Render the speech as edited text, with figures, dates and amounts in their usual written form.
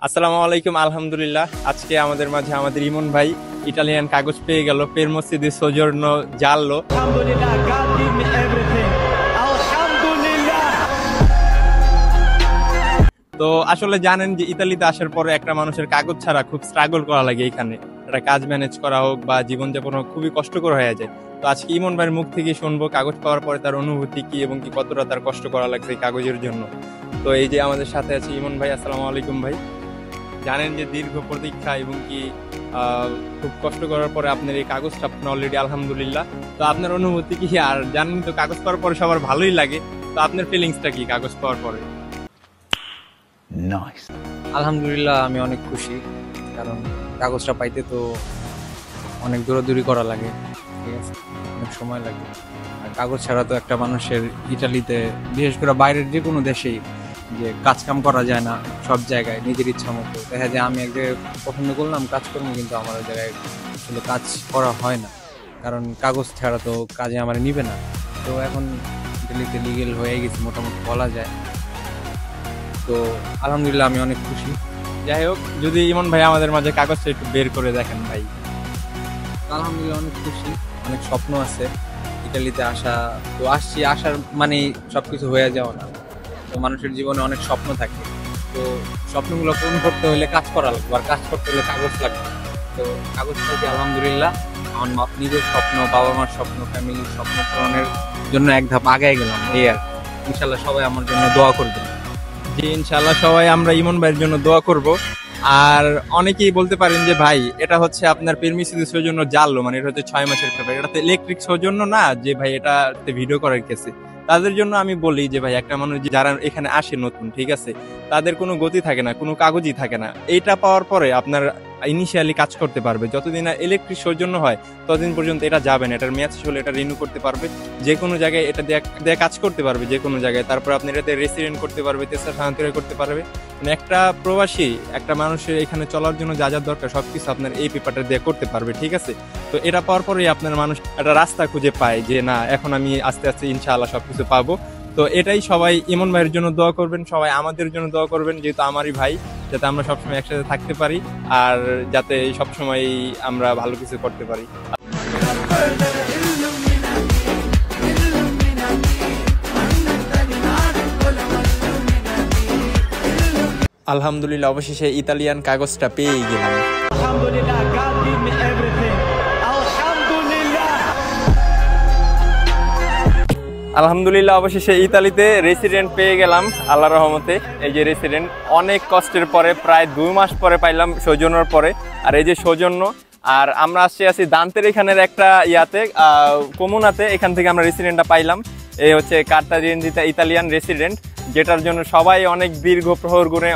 আসসালামু আলাইকুম। আলহামদুলিল্লাহ, আজকে আমাদের মাঝে আমাদের ইমন ভাই ইটালিয়ান কাগজ পেয়ে গেল, পেরমোসি দি সোজর্নো জাল্লো। তো আসলে জানেন যে ইতালিতে আসার পরে একটা মানুষের কাগজ ছাড়া খুব স্ট্রাগল করা লাগে। এখানে একটা কাজ ম্যানেজ করা হোক বা জীবনযাপন হোক, খুবই কষ্টকর হয়ে যায়। তো আজকে ইমন ভাইয়ের মুখ থেকে শুনবো কাগজ পাওয়ার পরে তার অনুভূতি কি এবং কি কতটা তার কষ্ট করা লাগছে এই কাগজের জন্য। তো এই যে আমাদের সাথে আছে ইমন ভাই। আসসালামু আলাইকুম ভাই। জানেন যে দীর্ঘ প্রতীক্ষা এবং কি খুব কষ্ট করার পরে আপনার এই কাগজটা আপনার অলরেডি আলহামদুলিল্লাহ। তো আপনার অনুভূতি কি? আর জানেন তো কাগজ পাওয়ার পরে সবার ভালোই লাগে, তো আপনার ফিলিংসটা কি কাগজ পাওয়ার পরে? আলহামদুলিল্লাহ, আমি অনেক খুশি, কারণ কাগজটা পাইতে তো অনেক দৌড়াদৌড়ি করা লাগে, ঠিক আছে, অনেক সময় লাগে। আর কাগজ ছাড়া তো একটা মানুষের ইটালিতে, বিশেষ করে বাইরের যে কোনো দেশেই যে কাজ কাম করা যায় না সব জায়গায় নিজের ইচ্ছা মতো। দেখা যায় আমি এক জায়গায় পছন্দ করলাম কাজ করবো, কিন্তু আমার ওই জায়গায় আসলে কাজ করা হয় না, কারণ কাগজ ছাড়া তো কাজে আমার নিবে না। তো এখন ইটালিতে লিগেল হয়ে গেছি মোটামুটি বলা যায়। তো আলহামদুলিল্লাহ, আমি অনেক খুশি। যাই হোক, যদি ইমন ভাই আমাদের মাঝে কাগজটা একটু বের করে দেখেন ভাই। আলহামদুলিল্লাহ, অনেক খুশি, অনেক স্বপ্ন আছে ইটালিতে আসা। তো আসছি, আসার মানে সবকিছু হয়ে যাওয়া না। তো মানুষের জীবনে অনেক স্বপ্ন থাকে, তো স্বপ্নগুলো পূরণ করতে হলে কাজ করা লাগবে, আর কাজ করতে হলে কাগজ লাগবে। তো কাগজ থেকে আলহামদুলিল্লাহ আমার নিজের স্বপ্ন, বাবা মার স্বপ্ন, ফ্যামিলির স্বপ্ন পূরণের জন্য এক ধাপ আগায় গেলাম। এই আর ইনশাল্লাহ সবাই আমার জন্য দোয়া করবেন। জি, ইনশাআল্লাহ সবাই আমরা ইমন ভাইয়ের জন্য দোয়া করব। আর অনেকেই বলতে পারেন যে ভাই এটা হচ্ছে আপনার পেরমিসি দি সৌজন্য জানলো, মানে এটা হচ্ছে 6 মাসের পেপার, এটা তো ইলেকট্রিক সৌজন্য না যে ভাই এটাতে ভিডিও করার কেসে। তাদের জন্য আমি বলি যে ভাই একটা মানুষ যারা এখানে আসে নতুন, ঠিক আছে, তাদের কোনো গতি থাকে না, কোনো কাগজই থাকে না। এইটা পাওয়ার পরে আপনার ইনিশিয়ালি কাজ করতে পারবে। যতদিন না ইলেকট্রিক সৌজন্য হয় ততদিন পর্যন্ত এটা যাবে না। এটার মেয়াদ শেষ হলে এটা রিনিউ করতে পারবে, যে কোনো জায়গায় এটা দিয়ে কাজ করতে পারবে, যে কোনো জায়গায়। তারপর আপনি এটাতে রেসিডেন্ট করতে পারবে, তেসরা স্থানান্তর করতে পারবে। মানে একটা প্রবাসী, একটা মানুষের এখানে চলার জন্য যা যা দরকার সবকিছু আপনার এই পেপারটা দিয়ে করতে পারবে, ঠিক আছে। তো এটা পাওয়ার পরেই আপনার মানুষ একটা রাস্তা খুঁজে পায় যে না, এখন আমি আস্তে আস্তে ইনশাআল্লাহ সবকিছু পাবো। তো এটাই সবাই ইমন ভাইয়ের জন্য দোয়া করবেন, সবাই আমাদের জন্য দোয়া করবেন, যেহেতু আমারই ভাই, যাতে আমরা সবসময় একসাথে থাকতে পারি আর যাতে সবসময় আমরা ভালো কিছু করতে পারি। আলহামদুলিল্লাহ, অবশেষে ইতালিয়ান কাগজটা পেয়ে গেলাম। আলহামদুলিল্লাহ, অবশেষে ইতালিতে রেসিডেন্ট পেয়ে গেলাম আল্লাহর রহমতে। এই যে রেসিডেন্ট, অনেক কষ্টের পরে, প্রায় 2 মাস পরে পাইলাম, সৌজন্যর পরে। আর এই যে সৌজন্য, আর আমরা আছি দান্তের এখানের একটা ইয়াতে, কমুনাতে, এখান থেকে আমরা রেসিডেন্টটা পাইলাম। এই হচ্ছে কার্তা রেঞ্জিতা ইতালিয়ান রেসিডেন্ট, যেটার জন্য সবাই অনেক দীর্ঘ প্রহর গুণে